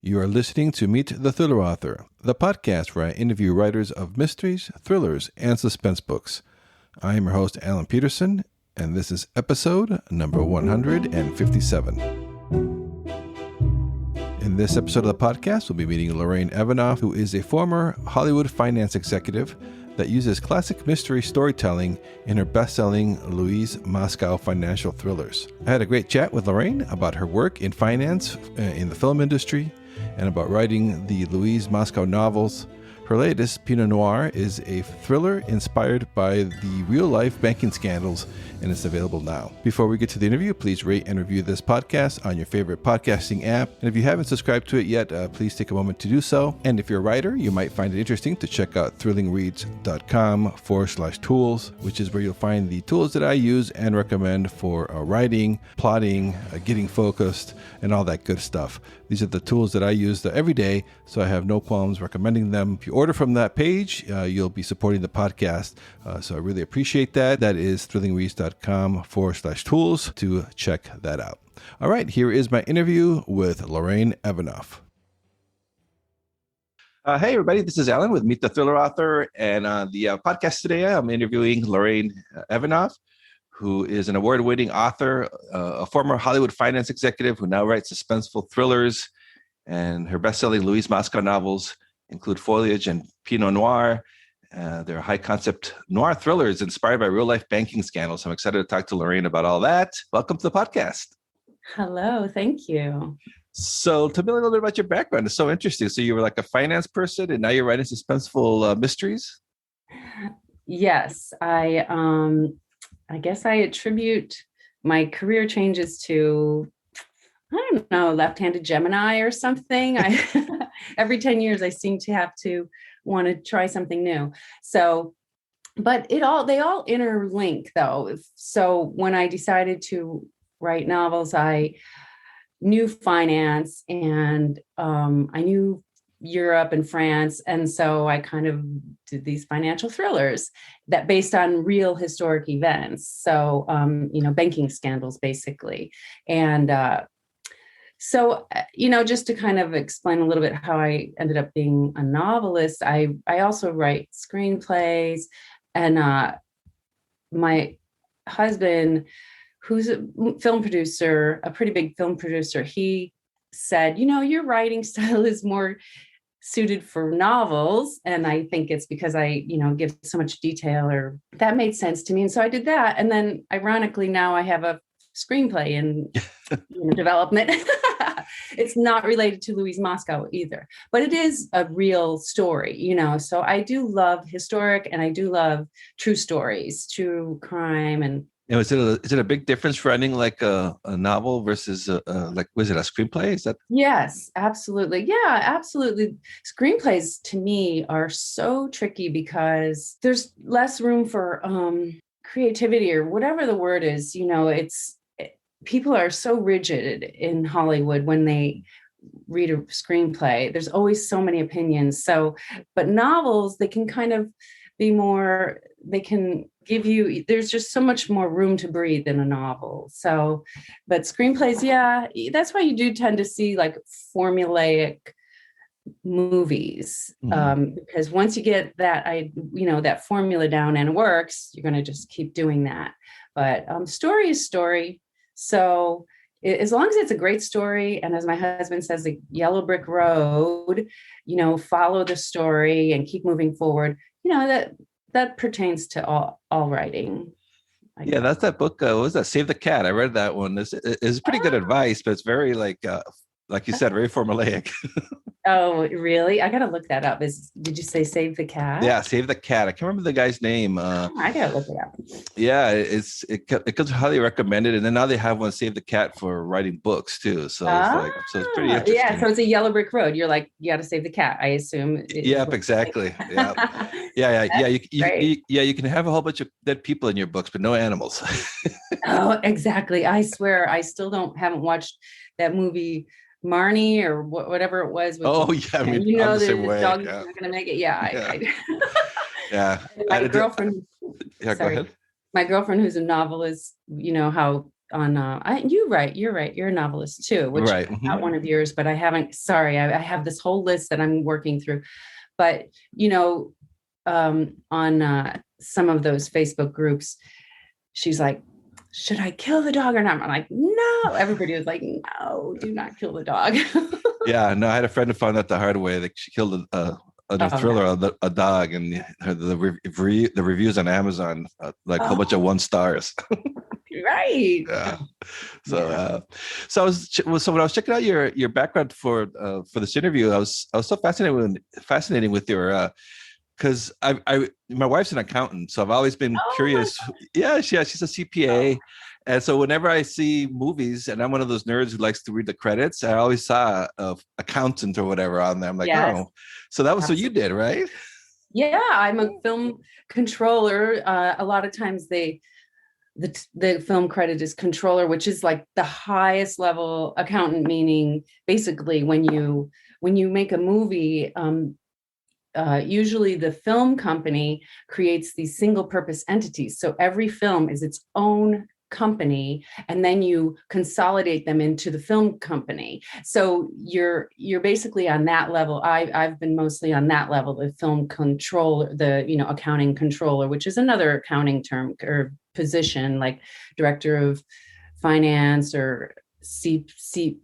You are listening to Meet the Thriller Author, the podcast where I interview writers of mysteries, thrillers, and suspense books. I am your host, Alan Peterson, and this is episode number 157. In this episode of the podcast, we'll be meeting Lorraine Evanoff, who is a former Hollywood finance executive that uses classic mystery storytelling in her best-selling Louise Moscow financial thrillers. I had a great chat with Lorraine about her work in finance in the film industry and about writing the Louise Moscow novels. Her latest, PINOT NOIR, is a thriller inspired by the real-life banking scandals, and it's available now. Before we get to the interview, please rate and review this podcast on your favorite podcasting app. And if you haven't subscribed to it yet, please take a moment to do so. And if you're a writer, you might find it interesting to check out thrillingreads.com/tools, which is where you'll find the tools that I use and recommend for writing, plotting, getting focused, and all that good stuff. These are the tools that I use every day, so I have no qualms recommending them. If you order from that page, you'll be supporting the podcast. So I really appreciate that. That is thrillingreads.com/tools to check that out. All right, here is my interview with Lorraine Evanoff. Hey, everybody. This is Alan with Meet the Thriller Author. And on the podcast today, I'm interviewing Lorraine Evanoff, who is an award-winning author, a former Hollywood finance executive who now writes suspenseful thrillers. And her best-selling Louise Moscow novels include FOLIAGE and PINOT NOIR. They're high-concept noir thrillers inspired by real-life banking scandals. I'm excited to talk to Lorraine about all that. Welcome to the podcast. Hello, thank you. So tell me a little bit about your background. It's so interesting. So you were like a finance person, and now you're writing suspenseful mysteries? Yes, I guess I attribute my career changes to, I don't know, left-handed Gemini or something. Every 10 years, I seem to have to want to try something new. So, but they all interlink though. So when I decided to write novels, I knew finance and I knew Europe and France. And so I kind of did these financial thrillers that based on real historic events. So, banking scandals basically. And so, just to kind of explain a little bit how I ended up being a novelist, I also write screenplays, and my husband, who's a film producer, a pretty big film producer, he said, your writing style is more suited for novels. And I think it's because I, give so much detail, or that made sense to me. And so I did that. And then ironically, now I have a screenplay in development. It's not related to Louise Moscow either, but it is a real story, so I do love historic and I do love true stories, true crime. And is it a big difference writing like a novel versus was it a screenplay? Is that? Yes, absolutely. Yeah, absolutely. Screenplays to me are so tricky because there's less room for creativity, or whatever the word is. People are so rigid in Hollywood when they read a screenplay. There's always so many opinions. So, but novels, they can kind of be more, they can give you, there's just so much more room to breathe in a novel. So, but screenplays, yeah, that's why you do tend to see like formulaic movies. Because once you get that, that formula down and it works, you're going to just keep doing that. But story is story. So as long as it's a great story, and as my husband says, the yellow brick road, follow the story and keep moving forward, that pertains to all writing. Yeah, that's that book. What was that? Save the Cat. I read that one. It's pretty good advice, but it's very like you said, very formulaic. Oh, really? I got to look that up. Did you say Save the Cat? Yeah, Save the Cat. I can't remember the guy's name. I got to look it up. Yeah, it comes highly recommended. And then now they have one, Save the Cat, for writing books too. So it's pretty interesting. Yeah, so it's a yellow brick road. You're like, you got to save the cat, I assume. Yep, exactly. Yeah. You can have a whole bunch of dead people in your books, but no animals. Oh, exactly. I swear, I still haven't watched that movie Marnie or whatever it was. I mean, the dog's not going to make it. Yeah. Yeah. My girlfriend. Go ahead. My girlfriend, who's a novelist, how you're right. You're a novelist too, which Right. I got one of yours, but I haven't, sorry. I have this whole list that I'm working through, but on some of those Facebook groups, she's like, should I kill the dog or not? I'm like, no. Everybody was like, no, do not kill the dog. Yeah, no, I had a friend who found out the hard way. Like she killed a thriller, a dog, and the reviews on Amazon, like a whole bunch of 1 stars. Right. Yeah. So when I was checking out your background for this interview, I was so fascinating with your because my wife's an accountant, so I've always been curious. Yeah, she's a CPA. And so whenever I see movies, and I'm one of those nerds who likes to read the credits, I always saw accountant or whatever on there. I'm like, yes. oh, so that was what you did, right? Yeah, I'm a film controller. A lot of times the film credit is controller, which is like the highest level accountant, meaning basically when you make a movie, usually the film company creates these single purpose entities. So every film is its own company, and then you consolidate them into the film company. So you're basically on that level. I've been mostly on that level, the film controller, the accounting controller, which is another accounting term or position, like director of finance or CFO,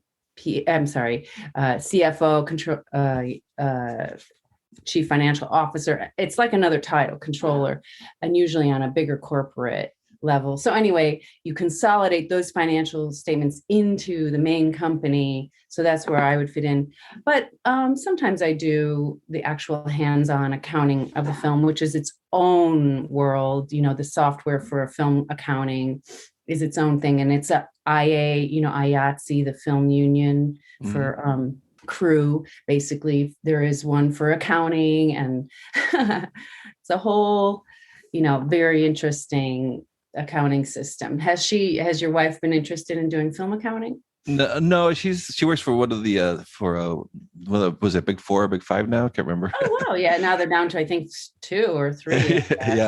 chief financial officer. It's like another title, controller, and usually on a bigger corporate level. So anyway, you consolidate those financial statements into the main company. So that's where I would fit in. But sometimes I do the actual hands-on accounting of the film, which is its own world. The software for a film accounting is its own thing. And it's a IA, IATSE, the film union for crew. Basically, there is one for accounting, and it's a whole, very interesting accounting system. Has your wife been interested in doing film accounting? No, she works for one of the was it Big Four, Big Five now? I can't remember. Oh wow, yeah. Now they're down to I think 2 or 3.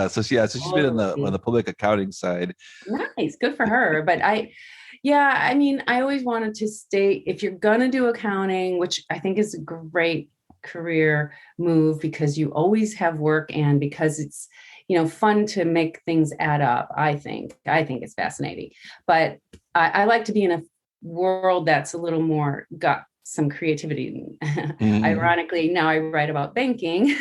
So she's been on the public accounting side. Nice, good for her. But I always wanted to stay. If you're gonna do accounting, which I think is a great career move because you always have work and because it's fun to make things add up. I think it's fascinating, but I like to be in a world that's a little more got some creativity. Ironically, now I write about banking.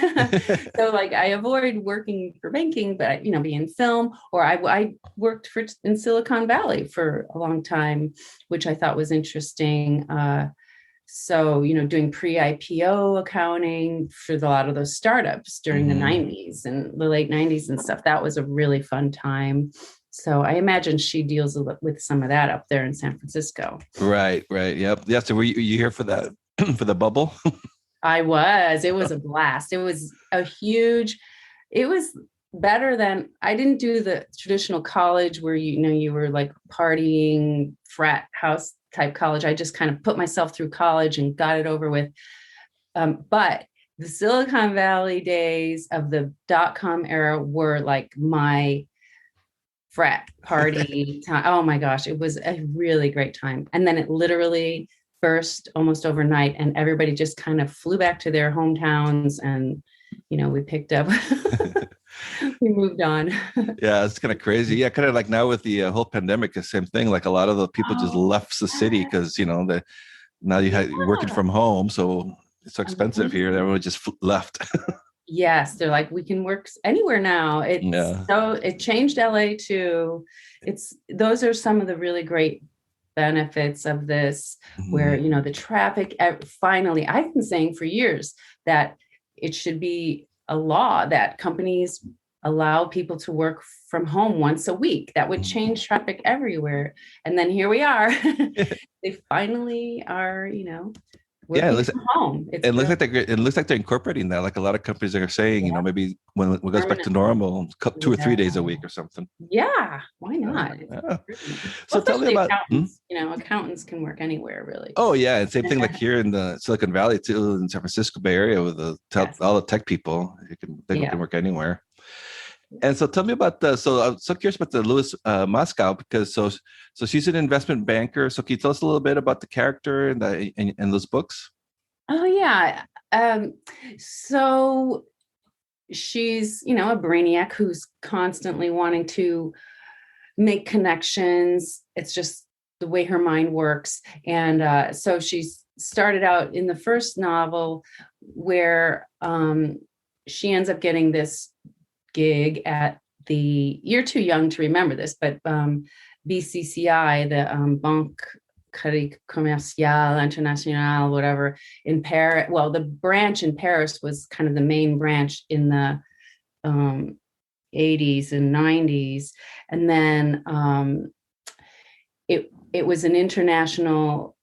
So like I avoid working for banking, but be in film, or I worked in Silicon Valley for a long time, which I thought was interesting. So, doing pre-IPO accounting for a lot of those startups during the 90s and the late 90s and stuff. That was a really fun time. So I imagine she deals with some of that up there in San Francisco. Right. Yep. Yeah. So were you here for that, for the bubble? I was. It was a blast. It was better than, I didn't do the traditional college where, you were like partying, frat house type college. I just kind of put myself through college and got it over with. But the Silicon Valley days of the .com era were like my frat party time. Oh my gosh, it was a really great time. And then it literally burst almost overnight and everybody just kind of flew back to their hometowns and, we picked up, we moved on. Yeah, it's kind of crazy. Yeah, kind of like now with the whole pandemic, the same thing. Like a lot of the people just left the city because, now you're working from home. So it's so expensive here. Everyone just left. Yes, they're like, we can work anywhere now. So it changed LA too. Those are some of the really great benefits of this, where, the traffic, finally, I've been saying for years that it should be a law that companies allow people to work from home once a week. That would change traffic everywhere. And then here we are. They finally are, working from home. It looks like they're incorporating that. Like a lot of companies are saying, maybe when it goes back to normal, 2 or 3 days a week or something. Yeah, why not? So tell me about accountants. Accountants can work anywhere, really. Oh yeah, and same thing like here in the Silicon Valley too, in San Francisco Bay Area with all the tech people. They can work anywhere. And so tell me about so I'm so curious about the Louise Moscow, because so she's an investment banker. So can you tell us a little bit about the character and and those books? Oh yeah. So she's, a brainiac who's constantly wanting to make connections. It's just the way her mind works. And so she's started out in the first novel where she ends up getting this gig at you're too young to remember this, but BCCI, the Banque Commerciale Internationale, whatever, in Paris. Well, the branch in Paris was kind of the main branch in the 80s and 90s. And then it was an international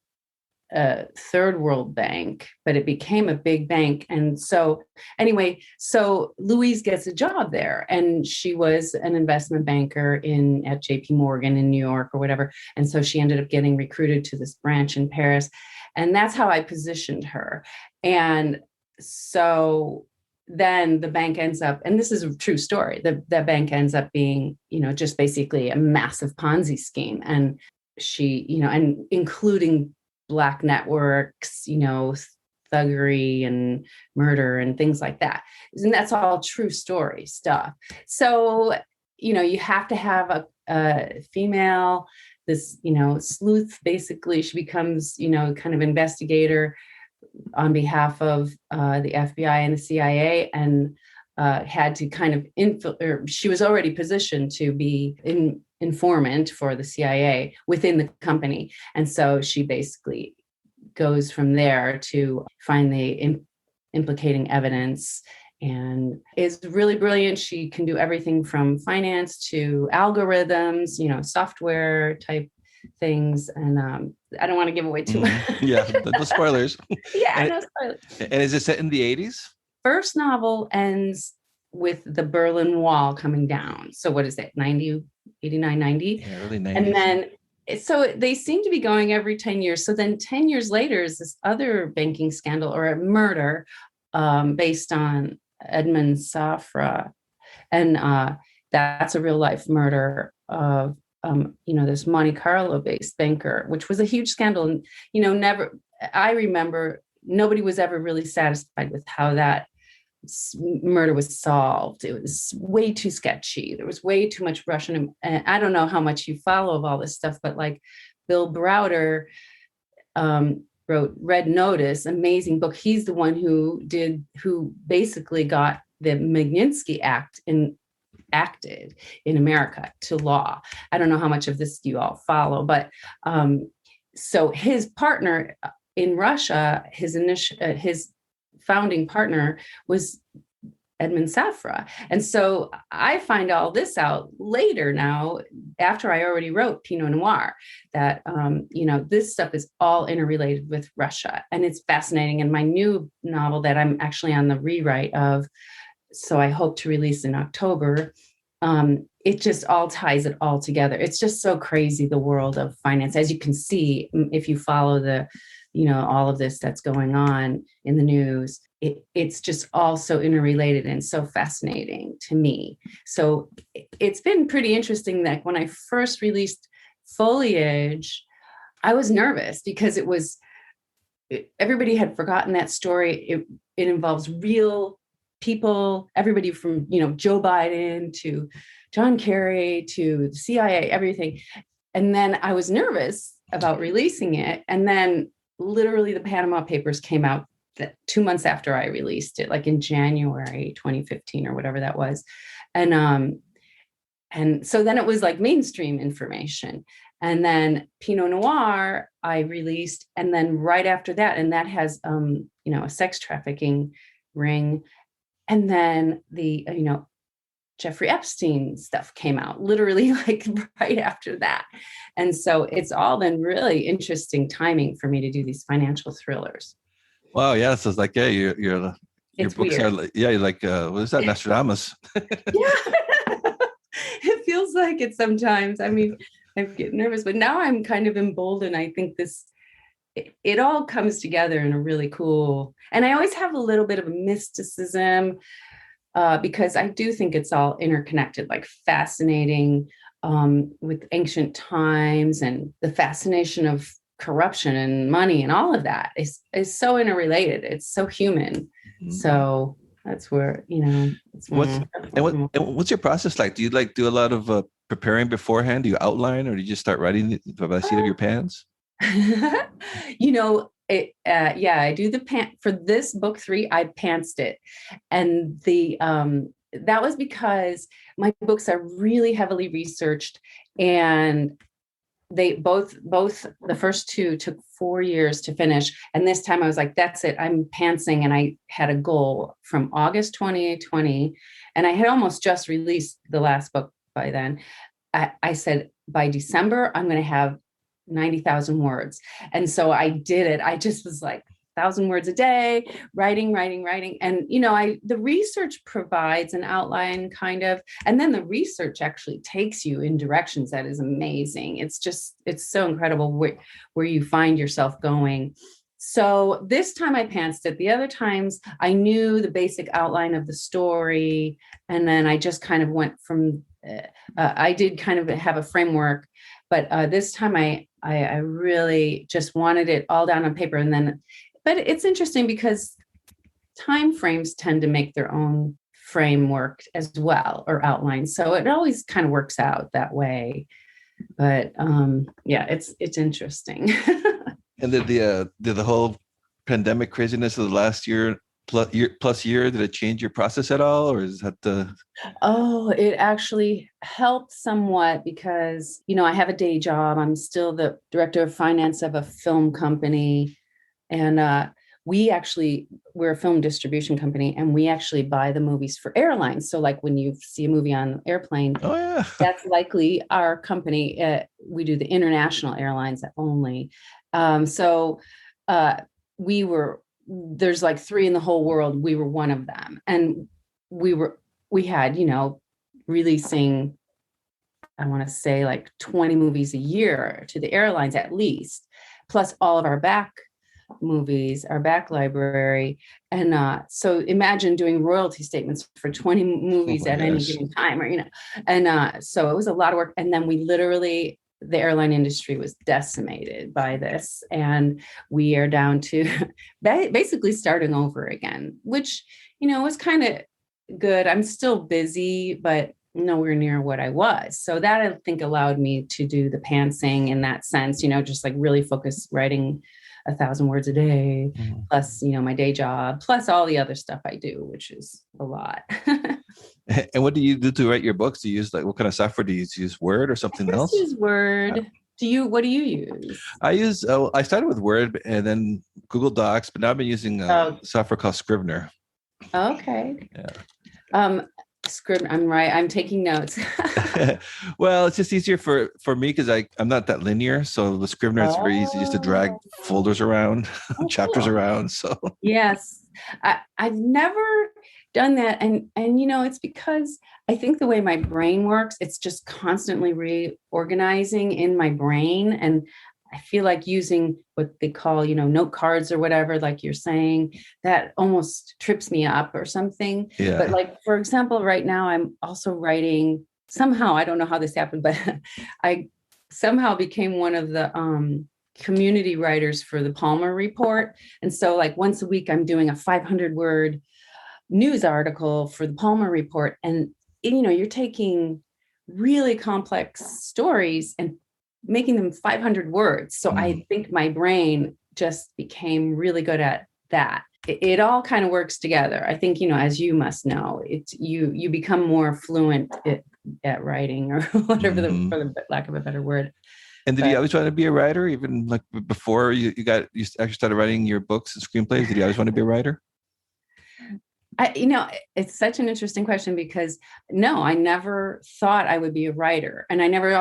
third world bank, but it became a big bank. And so anyway, so Louise gets a job there, and she was an investment banker at JP Morgan in New York or whatever. And so she ended up getting recruited to this branch in Paris. And that's how I positioned her. And so then the bank ends up, and this is a true story, the bank ends up being, just basically a massive Ponzi scheme. And she, and including Black networks, thuggery and murder and things like that. And that's all true story stuff. So, you have to have a female, this, sleuth, basically. She becomes, kind of investigator on behalf of the FBI and the CIA, and had to kind of she was already positioned to be informant for the CIA within the company. And so she basically goes from there to find the implicating evidence, and is really brilliant. She can do everything from finance to algorithms, software type things. And I don't want to give away too much. Yeah, no spoilers. Yeah, no spoilers. And is it set in the 80s? First novel ends with the Berlin Wall coming down. So what is it, 90, 89, 90? Yeah, early 90s. And then, so they seem to be going every 10 years. So then 10 years later is this other banking scandal or a murder based on Edmund Safra. And that's a real life murder of, this Monte Carlo based banker, which was a huge scandal. And, I remember nobody was ever really satisfied with how that murder was solved. It was way too sketchy. There was way too much Russian. And I don't know how much you follow of all this stuff, but like Bill Browder wrote Red Notice, amazing book. He's the one who basically got the Magnitsky Act acted in America to law. I don't know how much of this you all follow, but so his partner in Russia, his founding partner was Edmund Safra. And so I find all this out later now, after I already wrote Pinot Noir, that, this stuff is all interrelated with Russia. And it's fascinating. And my new novel that I'm actually on the rewrite of, so I hope to release in October, it just all ties it all together. It's just so crazy, the world of finance. As you can see, if you follow all of this that's going on in the news, it's just all so interrelated and so fascinating to me. So it's been pretty interesting that when I first released FOLIAGE, I was nervous because everybody had forgotten that story. It involves real people, everybody from, Joe Biden to John Kerry to the CIA, everything. And then I was nervous about releasing it. And then literally the Panama Papers came out 2 months after I released it, like in January 2015 or whatever that was. And so then it was like mainstream information. And then Pinot Noir I released, and then right after that, and that has a sex trafficking ring. And then the Jeffrey Epstein stuff came out literally like right after that. And so it's all been really interesting timing for me to do these financial thrillers. Wow. Yeah. So it's like, yeah, your books weird. are, yeah, you're like, what is that? Nostradamus. Yeah. It feels like it sometimes. I mean, I get nervous, but now I'm kind of emboldened. I think it all comes together in a really cool, and I always have a little bit of a mysticism because I do think it's all interconnected, like fascinating with ancient times, and the fascination of corruption and money and all of that is so interrelated. It's so human. Mhm. So that's where, it's what's your process like? Do you like do a lot of preparing beforehand? Do you outline, or do you just start writing by the seat of your pants? I do for this book 3, I pantsed it. And that was because my books are really heavily researched, and they both the first 2 took 4 years to finish. And this time I was like, that's it, I'm pantsing. And I had a goal from August 2020, and I had almost just released the last book by then. I said, by December, I'm going to have 90,000 words. And so I did it. I just was like 1,000 words a day, writing. And, the research provides an outline kind of, and then the research actually takes you in directions that is amazing. It's so incredible where you find yourself going. So this time I pantsed it. The other times I knew the basic outline of the story. And then I just kind of went from, I did kind of have a framework, but this time I really just wanted it all down on paper. And then, but it's interesting because time frames tend to make their own framework as well, or outline. So it always kind of works out that way. But it's interesting. And did the whole pandemic craziness of the last year, did it change your process at all, or is that the? Oh, it actually helped somewhat because, I have a day job. I'm still the director of finance of a film company. And we're a film distribution company, and we actually buy the movies for airlines. So like when you see a movie on an airplane, Oh yeah, that's likely our company. We do the international airlines only. There's like 3 in the whole world. We were one of them. And we had, releasing, I want to say like 20 movies a year to the airlines at least, plus all of our back movies, our back library. And so imagine doing royalty statements for 20 movies at any given time, so it was a lot of work. And then the airline industry was decimated by this, and we are down to basically starting over again, which, was kind of good. I'm still busy, but nowhere near what I was. So that, I think, allowed me to do the pantsing in that sense, just like really focus writing 1,000 words a day, plus, my day job, plus all the other stuff I do, which is a lot. And what do you do to write your books? Do you use what kind of software do you use? Word or something else? Use Word. What do you use? I started with Word and then Google Docs, but now I've been using software called Scrivener. Okay. Yeah. Scrivener. I'm right. I'm taking notes. Well, it's just easier for me because I'm not that linear. So the Scrivener is very easy just to drag folders around, chapters around. So yes, I've never done that. And it's because I think the way my brain works, it's just constantly reorganizing in my brain. And I feel like using what they call, note cards or whatever, like you're saying, that almost trips me up or something. Yeah. But like, for example, right now I'm also writing somehow, I don't know how this happened, but I somehow became one of the community writers for the Palmer Report. And so like once a week, I'm doing a 500-word news article for the Palmer Report. And, you're taking really complex stories and making them 500 words. So I think my brain just became really good at that. It all kind of works together. I think, as you must know, it's you become more fluent at writing, or whatever, for the lack of a better word. And did you always want to be a writer, even like before you actually started writing your books and screenplays? Did you always want to be a writer? It's such an interesting question because no, I never thought I would be a writer. And I never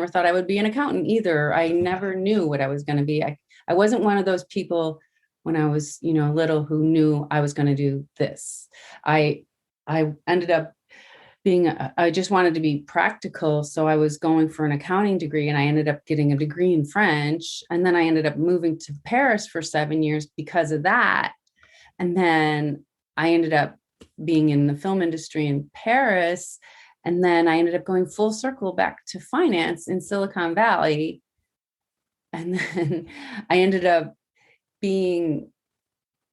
thought I would be an accountant either. I never knew what I was going to be. I wasn't one of those people when I was, little who knew I was going to do this. I ended up I just wanted to be practical. So I was going for an accounting degree, and I ended up getting a degree in French. And then I ended up moving to Paris for 7 years because of that. And then I ended up being in the film industry in Paris. And then I ended up going full circle back to finance in Silicon Valley. And then I ended up being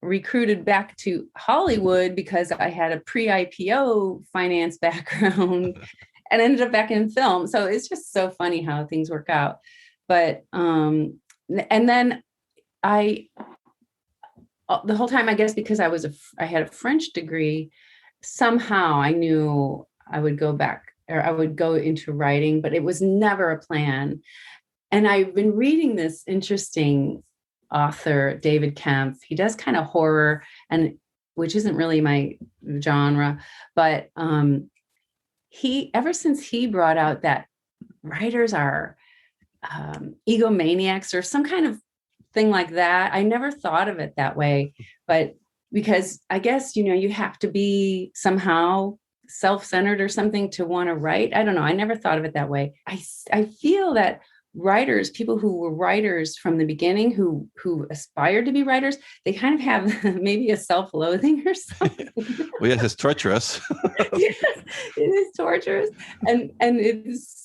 recruited back to Hollywood because I had a pre-IPO finance background and ended up back in film. So it's just so funny how things work out. But, and then the whole time, I guess, because I had a French degree, somehow I knew I would go back, or I would go into writing, but it was never a plan. And I've been reading this interesting author, David Kempf. He does kind of horror, and which isn't really my genre, but ever since he brought out that writers are egomaniacs or some kind of thing like that, I never thought of it that way. But because I guess, you have to be somehow self-centered or something to want to write. I don't know. I never thought of it that way. I feel that writers, people who were writers from the beginning, who aspired to be writers, they kind of have maybe a self-loathing or something. Well, yes, it's torturous. Yes, it is torturous, and it is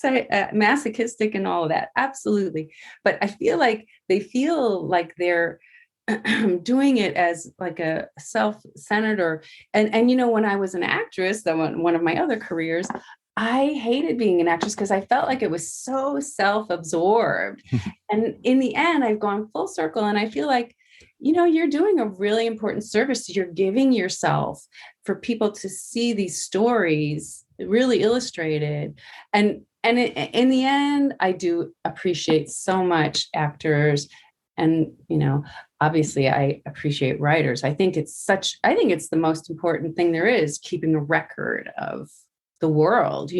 masochistic and all of that. Absolutely. But I feel like they feel like they're doing it as like a self-centered and when I was an actress, one of my other careers, I hated being an actress because I felt like it was so self-absorbed. And in the end, I've gone full circle, and I feel like, you're doing a really important service. You're giving yourself for people to see these stories really illustrated. And in the end, I do appreciate so much actors. And, obviously I appreciate writers. I think it's the most important thing there is, keeping a record of the world,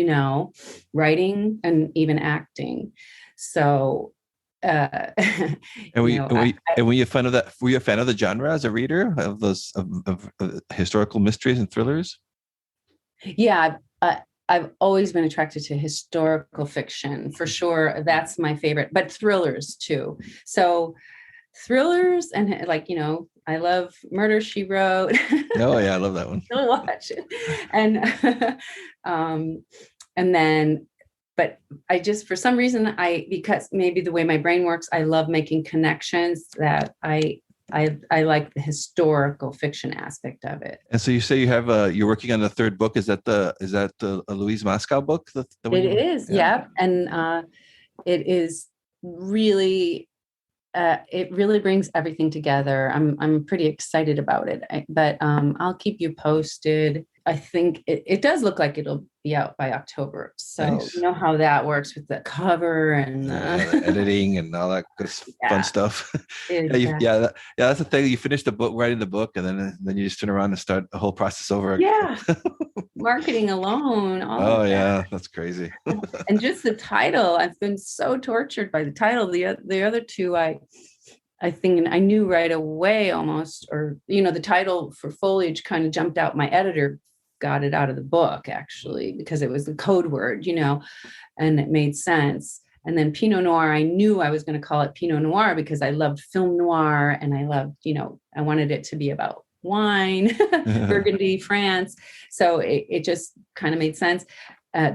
writing and even acting. So, and were you a fan of that? Were you a fan of the genre as a reader of those of historical mysteries and thrillers? Yeah, I've always been attracted to historical fiction for sure. That's my favorite, but thrillers too. So thrillers and I love Murder, She Wrote. Oh yeah, I love that one. Still watch it. And then, but I just, for some reason, because maybe the way my brain works, I love making connections, that I like the historical fiction aspect of it. And so you say you're working on the third book. Is that the Louise Moscow book? It is, yeah. And it is really, it really brings everything together. I'm pretty excited about it, but I'll keep you posted. I think it does look like it'll be out by October. So nice. You know how that works with the cover and the editing and all that good fun stuff. Exactly. That's the thing. You finish the book, writing the book, and then you just turn around and start the whole process over again. Yeah, marketing alone. Oh yeah, that's crazy. And just the title, I've been so tortured by the title. The other two, I think I knew right away almost, or the title for FOLIAGE kind of jumped out. My editor got it out of the book actually because it was the code word, and it made sense. And then PINOT NOIR, I knew I was going to call it PINOT NOIR because I loved film noir, and I loved, I wanted it to be about wine, Burgundy, France. So it just kind of made sense.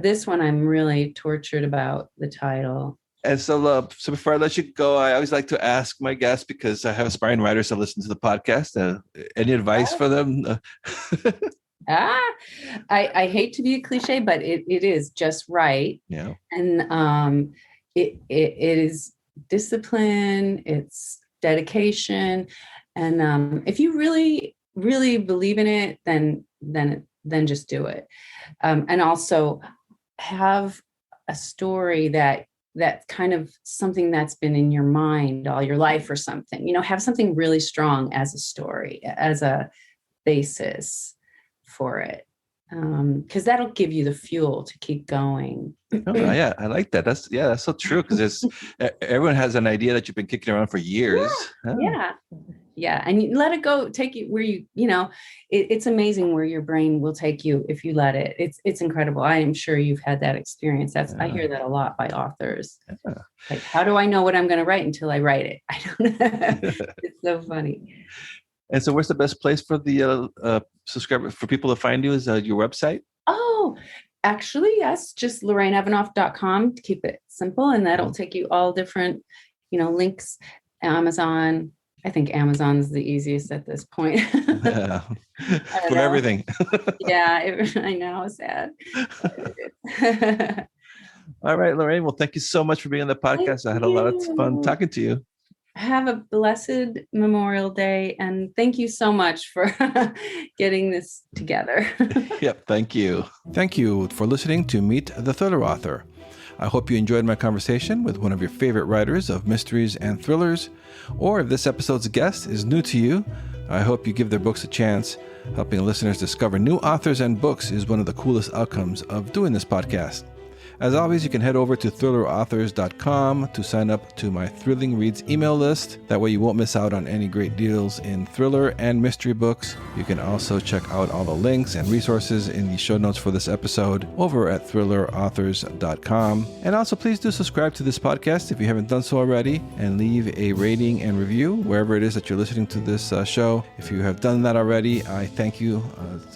This one, I'm really tortured about the title. And so before I let you go, I always like to ask my guests, because I have aspiring writers that listen to the podcast, any advice for them? I hate to be a cliche, but it is just right. Yeah. And it is discipline, it's dedication. And if you really, really believe in it, then just do it. And also have a story that's kind of something that's been in your mind all your life or something, have something really strong as a story, as a basis for it. Because that'll give you the fuel to keep going. Oh, yeah, I like that. That's so true. Because everyone has an idea that you've been kicking around for years. Yeah. And you let it go, take you where it's amazing where your brain will take you if you let it. It's incredible. I am sure you've had that experience. I hear that a lot by authors. Yeah. Like, how do I know what I'm going to write until I write it? I don't know. It's so funny. And so where's the best place for the subscriber, for people to find you is your website? Oh, actually, yes. Just LorraineEvanoff.com to keep it simple. And that'll take you all different, links. Amazon. I think Amazon's the easiest at this point. Yeah. For everything. Yeah, I know. Sad. All right, Lorraine. Well, thank you so much for being on the podcast. I had a lot of fun talking to you. Have a blessed Memorial Day, and thank you so much for getting this together. Yep, thank you. Thank you for listening to Meet the Thriller Author. I hope you enjoyed my conversation with one of your favorite writers of mysteries and thrillers, or if this episode's guest is new to you, I hope you give their books a chance. Helping listeners discover new authors and books is one of the coolest outcomes of doing this podcast. As always, you can head over to thrillerauthors.com to sign up to my Thrilling Reads email list. That way you won't miss out on any great deals in thriller and mystery books. You can also check out all the links and resources in the show notes for this episode over at thrillerauthors.com. And also please do subscribe to this podcast if you haven't done so already, and leave a rating and review wherever it is that you're listening to this show. If you have done that already, I thank you.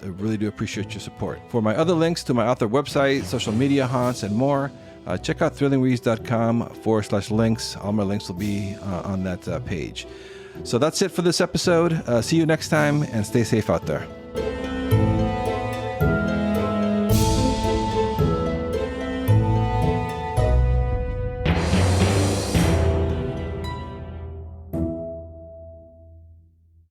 I really do appreciate your support. For my other links to my author website, social media haunts, and more, check out thrillingreads.com/links. All my links will be on that page. So that's it for this episode. See you next time, and stay safe out there.